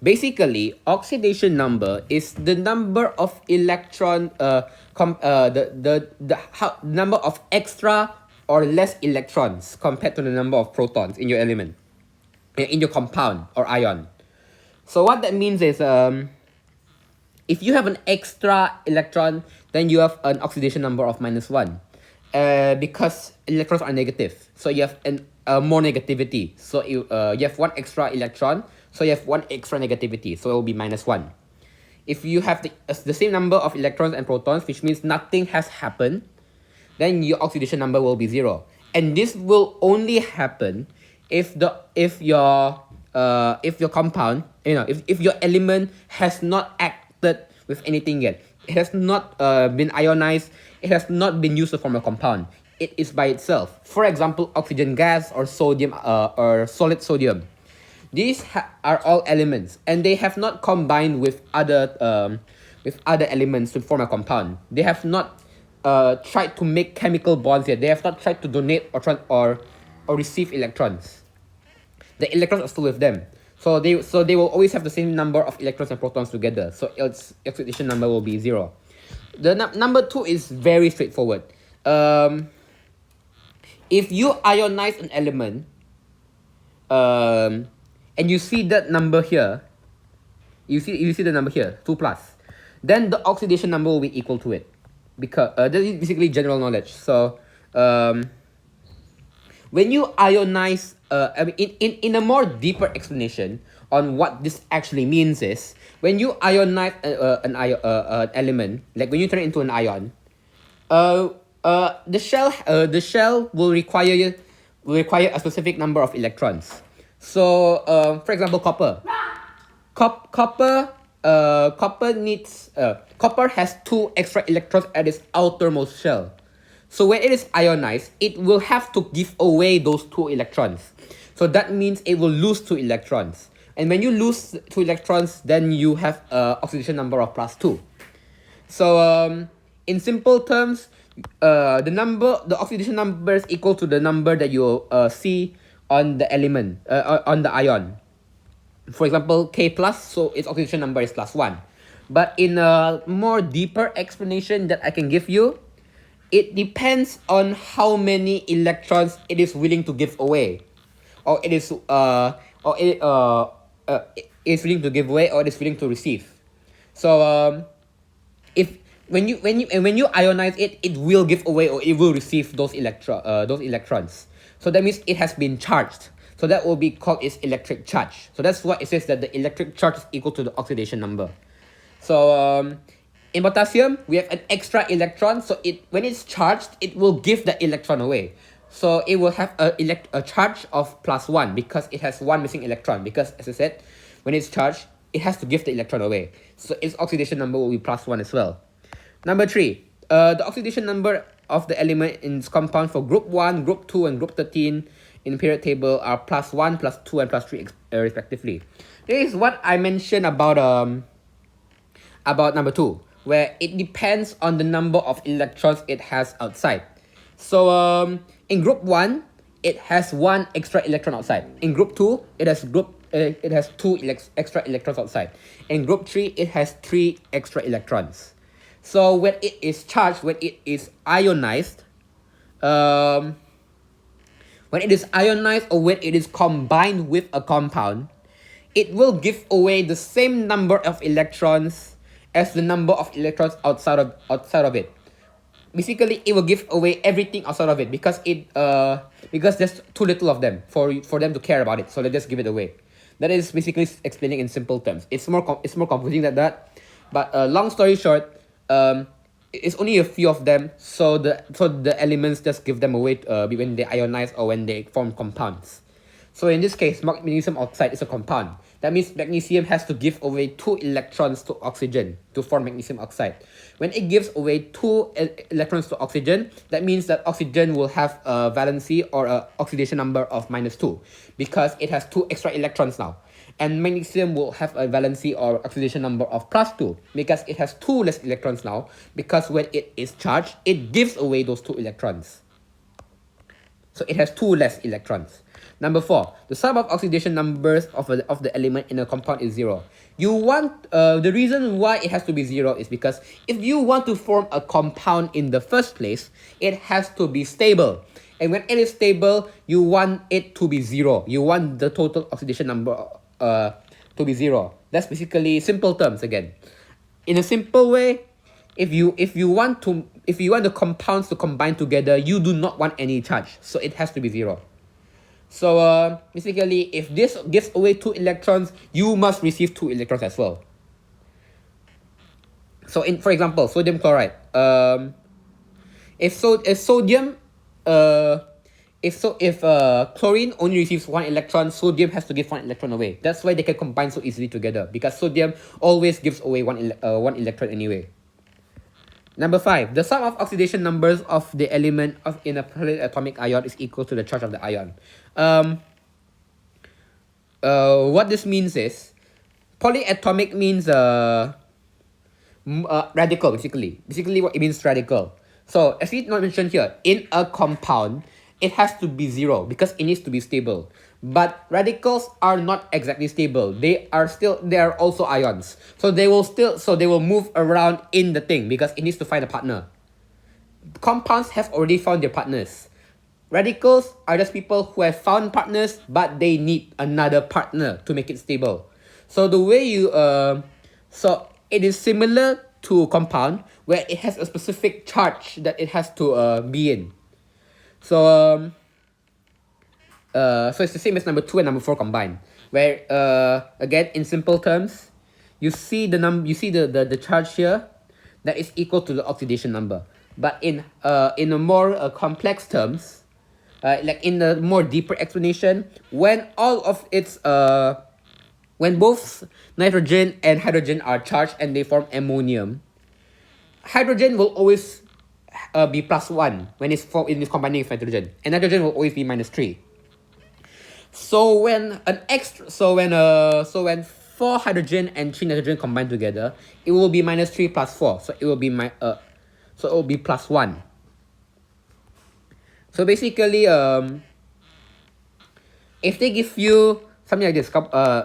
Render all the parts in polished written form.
Basically, oxidation number is the number of number of extra or less electrons compared to the number of protons in your element, in your compound or ion. So what that means is, if you have an extra electron, then you have an oxidation number of -1, because electrons are negative. So you have more negativity. So you have one extra electron, so you have one extra negativity. So it will be -1. If you have the same number of electrons and protons, which means nothing has happened, then your oxidation number will be 0. And this will only happen if your compound, if your element has not acted with anything yet. It has not been ionized. It has not been used to form a compound. It is by itself. For example, oxygen gas or sodium or solid sodium. These are all elements, and they have not combined with other elements to form a compound. They have not tried to make chemical bonds yet. They have not tried to donate or receive electrons. The electrons are still with them, so they will always have the same number of electrons and protons together. So its oxidation number will be 0. The number 2 is very straightforward. If you ionize an element, and you see that number here, you see the number here, 2 plus, then the oxidation number will be equal to it, because that is basically general knowledge. So when you ionize, in a more deeper explanation on what this actually means is, when you ionize an element, like when you turn it into an ion, the shell will require a specific number of electrons. So for example, copper has 2 extra electrons at its outermost shell. So when it is ionized, it will have to give away those 2 electrons. So that means it will lose 2 electrons. And when you lose 2 electrons, then you have an oxidation number of +2. So in simple terms, the oxidation number is equal to the number that you see on the element, on the ion. For example, K plus, so its oxidation number is +1. But in a more deeper explanation that I can give you, it depends on how many electrons it is willing to give away, or it is willing to give away, or it is willing to receive. So if when you ionize it, it will give away or it will receive those electrons. So that means it has been charged. So that will be called its electric charge. So that's why it says that the electric charge is equal to the oxidation number. So in potassium, we have an extra electron. So when it's charged, it will give the electron away. So it will have a charge of +1 because it has one missing electron. Because as I said, when it's charged, it has to give the electron away. So its oxidation number will be +1 as well. Number 3, the oxidation number of the element in its compound for group 1, group 2, and group 13 in the periodic table are +1, +2, and +3 respectively. This is what I mentioned about number 2, where it depends on the number of electrons it has outside. So in group 1, it has 1 extra electron outside. In group 2, it has 2 extra electrons outside. In group 3, it has 3 extra electrons. So when it is charged, when it is ionized, or when it is combined with a compound, it will give away the same number of electrons as the number of electrons outside of it. Basically, it will give away everything outside of it because there's too little of them for them to care about it. So they just give it away. That is basically explaining in simple terms. It's more confusing than that. But long story short, it's only a few of them. So the elements just give them away when they ionize or when they form compounds. So in this case, magnesium oxide is a compound. That means magnesium has to give away 2 electrons to oxygen to form magnesium oxide. When it gives away 2 electrons to oxygen, that means that oxygen will have a valency or an oxidation number of -2 because it has 2 extra electrons now. And magnesium will have a valency or oxidation number of +2 because it has 2 less electrons now, because when it is charged, it gives away those 2 electrons. So it has 2 less electrons. Number 4, the sum of oxidation numbers of the element in a compound is 0. You want the reason why it has to be 0 is because if you want to form a compound in the first place, it has to be stable. And when it is stable, you want it to be 0. You want the total oxidation number to be 0. That's basically simple terms again. In a simple way, if you want the compounds to combine together, you do not want any charge, so it has to be 0. So basically, if this gives away 2 electrons, you must receive 2 electrons as well. So for example, sodium chloride. If chlorine only receives 1 electron, sodium has to give 1 electron away. That's why they can combine so easily together, because sodium always gives away 1 electron anyway. Number 5, the sum of oxidation numbers of the element in a polyatomic ion is equal to the charge of the ion. What this means is, polyatomic means radical, basically. Basically, what it means, radical. So, as we mentioned here, in a compound, it has to be 0 because it needs to be stable. But radicals are not exactly stable. They are also ions. So they will move around in the thing because it needs to find a partner. Compounds have already found their partners. Radicals are just people who have found partners, but they need another partner to make it stable. So the way so it is similar to a compound where it has a specific charge that it has to be in. So it's the same as number 2 and number 4 combined, where again in simple terms, you see the charge here that is equal to the oxidation number. But in a more complex terms, like in the more deeper explanation, when both nitrogen and hydrogen are charged and they form ammonium, hydrogen will always be +1 when it's combining with nitrogen, and nitrogen will always be -3. So when 4 hydrogen and 3 nitrogen combine together, it will be -3 + 4, so it will be +1. So basically, if they give you something like this,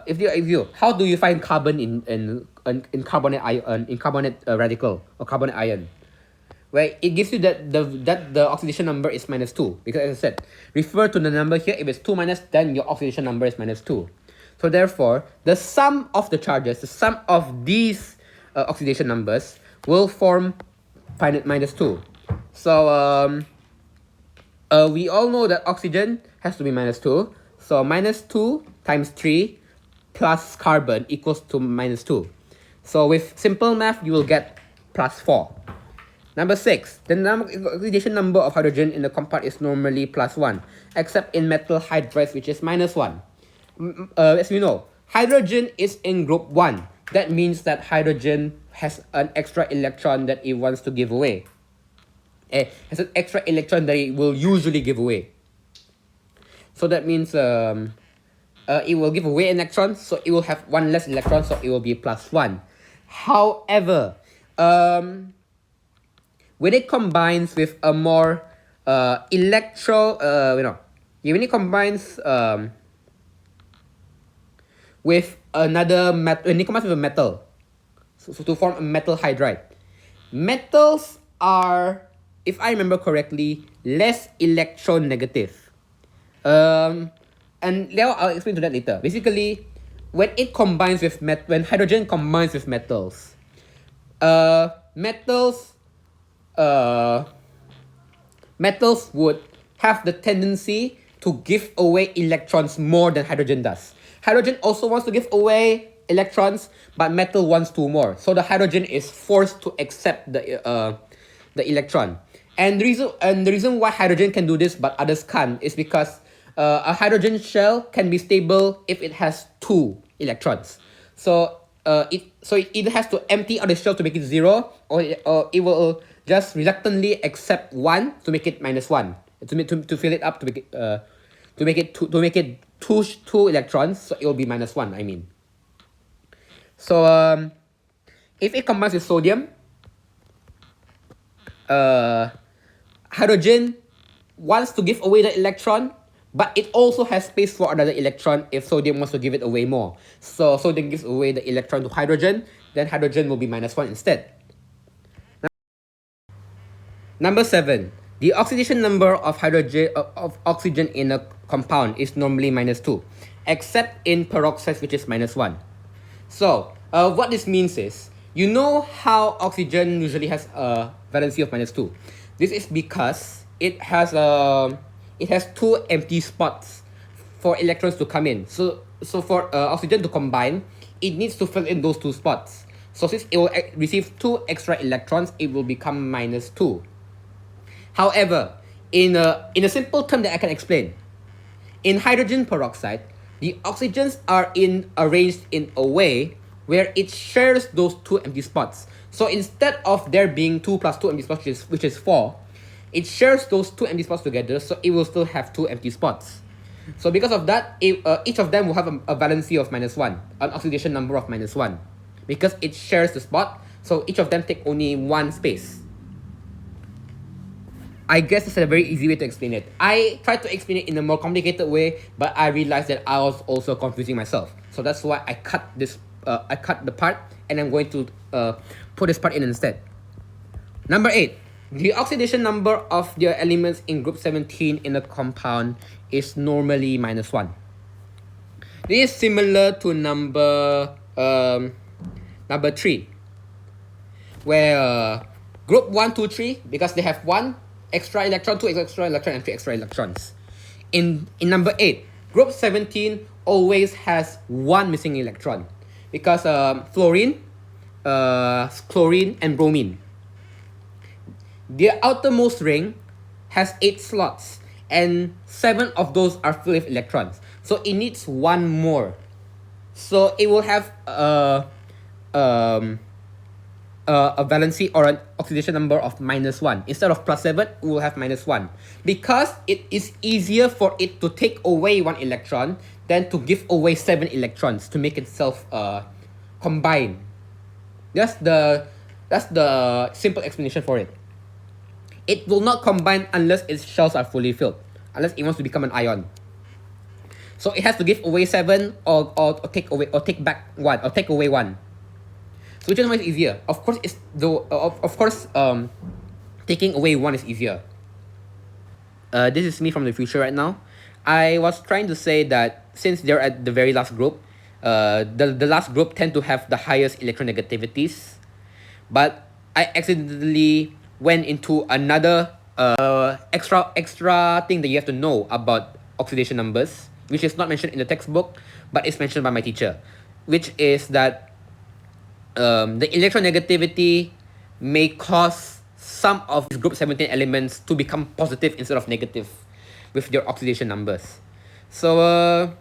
if you how do you find carbon in carbonate ion, in carbonate radical or carbonate ion? Where it gives you that the oxidation number is -2, because as I said, refer to the number here. If it's 2-, then your oxidation number is -2. So therefore, the sum of the charges, the sum of these oxidation numbers will form -2. So we all know that oxygen has to be -2. So -2 times 3 plus carbon equals to -2. So with simple math, you will get +4. Number 6, the oxidation number of hydrogen in the compound is normally +1, except in metal hydrides, which is -1. As we know, hydrogen is in group 1. That means that hydrogen has an extra electron that it wants to give away. It has an extra electron that it will usually give away. So that means it will give away an electron, so it will have 1 less electron, so it will be +1. However, when it combines with a more when it combines with another metal, when it combines with a metal, so to form a metal hydride, metals are, if I remember correctly, less electronegative. And I'll explain to that later. Basically, when hydrogen combines with metals, metals would have the tendency to give away electrons more than hydrogen does. Hydrogen also wants to give away electrons, but metal wants 2 more. So the hydrogen is forced to accept the electron. And the reason why hydrogen can do this but others can't is because a hydrogen shell can be stable if it has 2 electrons. So it either has to empty out the shell to make it 0, or it will just reluctantly accept 1 to make it -1, to fill it up, to make it 2 electrons, so it will be -1, I mean. So if it combines with sodium, hydrogen wants to give away the electron, But it also has space for another electron if sodium wants to give it away more. So sodium gives away the electron to hydrogen, then hydrogen will be -1 instead. Number 7. The oxidation number of oxygen in a compound is normally -2, except in peroxides, which is -1. So, what this means is, you know how oxygen usually has a valency of -2. This is because it has two empty spots for electrons to come in. So for oxygen to combine, it needs to fill in those two spots. So since it will receive 2 extra electrons, it will become -2. However, in a simple term that I can explain, in hydrogen peroxide, the oxygens are arranged in a way where it shares those 2 empty spots. So instead of there being 2 plus 2 empty spots, which is 4, it shares those 2 empty spots together, so it will still have 2 empty spots. So because of that, each of them will have a valency of -1, an oxidation number of -1, because it shares the spot. So each of them take only 1 space. I guess it's a very easy way to explain it. I tried to explain it in a more complicated way, but I realized that I was also confusing myself. So that's why I cut this. I cut the part, and I'm going to put this part in instead. Number 8. The oxidation number of the elements in group 17 in a compound is normally -1. This is similar to number 3, where group 1, 2, 3, because they have 1 extra electron, 2 extra electron, and 3 extra electrons. In number 8, group 17 always has 1 missing electron, because fluorine, chlorine, and bromine. The outermost ring has 8 slots, and 7 of those are filled with electrons. So it needs 1 more. So it will have a valency or an oxidation number of -1. Instead of +7, we will have -1. Because it is easier for it to take away 1 electron than to give away 7 electrons to make itself combine. That's the simple explanation for it. It will not combine unless its shells are fully filled, unless it wants to become an ion. So it has to give away 7 or take away or take back 1 or take away 1. So which one is easier? Of course, taking away 1 is easier. This is me from the future right now. I was trying to say that since they're at the very last group, the last group tend to have the highest electronegativities, but I accidentally went into another extra thing that you have to know about oxidation numbers, which is not mentioned in the textbook, but it's mentioned by my teacher, which is that the electronegativity may cause some of these group 17 elements to become positive instead of negative with their oxidation numbers. So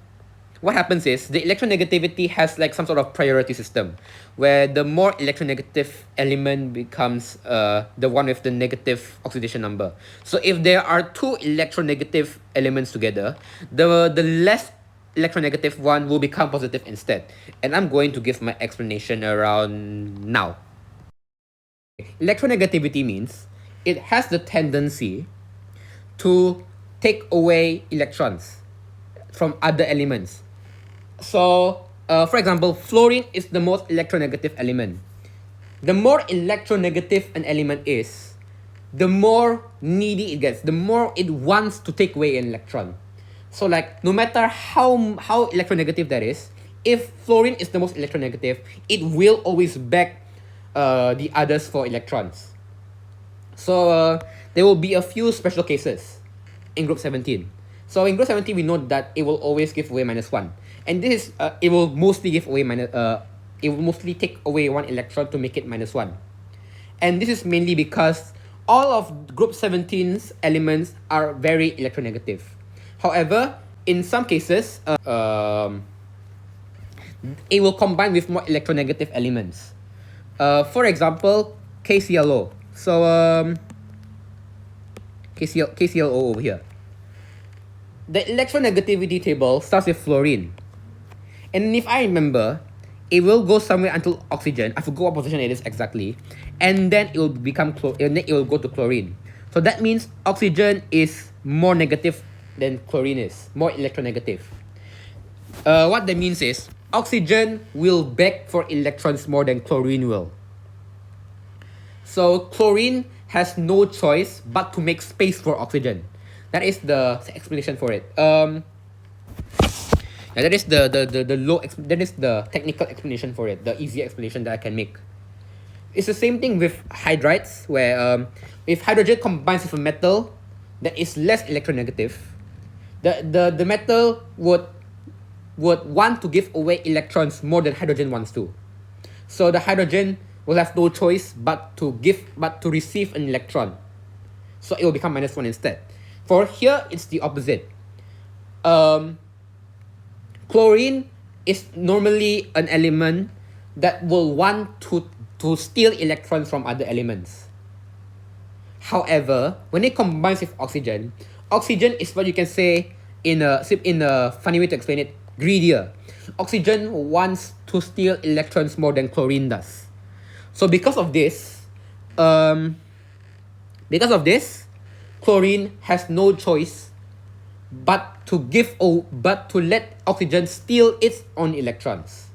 what happens is the electronegativity has like some sort of priority system where the more electronegative element becomes the one with the negative oxidation number. So if there are 2 electronegative elements together, the less electronegative one will become positive instead. And I'm going to give my explanation around now. Electronegativity means it has the tendency to take away electrons from other elements. So, for example, fluorine is the most electronegative element. The more electronegative an element is, the more needy it gets, the more it wants to take away an electron. So like, no matter how electronegative that is, if fluorine is the most electronegative, it will always beg the others for electrons. So there will be a few special cases in group 17. So in group 17, we know that it will always give away -1. And this is, it will mostly give away it will mostly take away 1 electron to make it -1. And this is mainly because all of group 17's elements are very electronegative. However, in some cases, it will combine with more electronegative elements. For example, KClO. So KClO over here. The electronegativity table starts with fluorine. And if I remember, it will go somewhere until oxygen. I forgot what position it is exactly. And then it will become and then it will go to chlorine. So that means oxygen is more negative than chlorine is, more electronegative. What that means is oxygen will beg for electrons more than chlorine will. So chlorine has no choice but to make space for oxygen. That is the explanation for it. That is that is the technical explanation for it, the easy explanation that I can make. It's the same thing with hydrides, where if hydrogen combines with a metal that is less electronegative, the metal would want to give away electrons more than hydrogen wants to. So the hydrogen will have no choice but to receive an electron. So it will become -1 instead. For here, it's the opposite. Chlorine is normally an element that will want to steal electrons from other elements. However, when it combines with oxygen, oxygen is what you can say in a funny way to explain it, greedier. Oxygen wants to steal electrons more than chlorine does. So because of this, chlorine has no choice but to let oxygen steal its own electrons.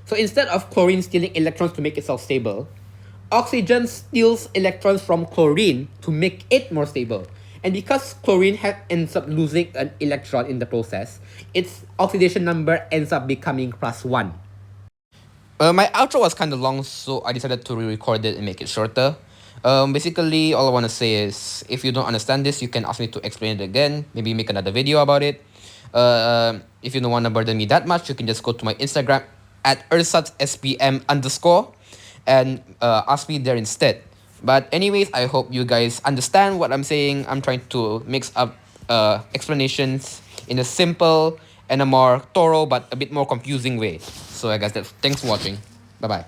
So instead of chlorine stealing electrons to make itself stable, oxygen steals electrons from chlorine to make it more stable. And because chlorine ends up losing an electron in the process, its oxidation number ends up becoming +1. My outro was kind of long, so I decided to re-record it and make it shorter. Basically, all I want to say is, if you don't understand this, you can ask me to explain it again. Maybe make another video about it. If you don't want to burden me that much, you can just go to my Instagram at SPM_ and ask me there instead. But anyways, I hope you guys understand what I'm saying. I'm trying to mix up explanations in a simple and a more thorough but a bit more confusing way. So I guess thanks for watching. Bye bye.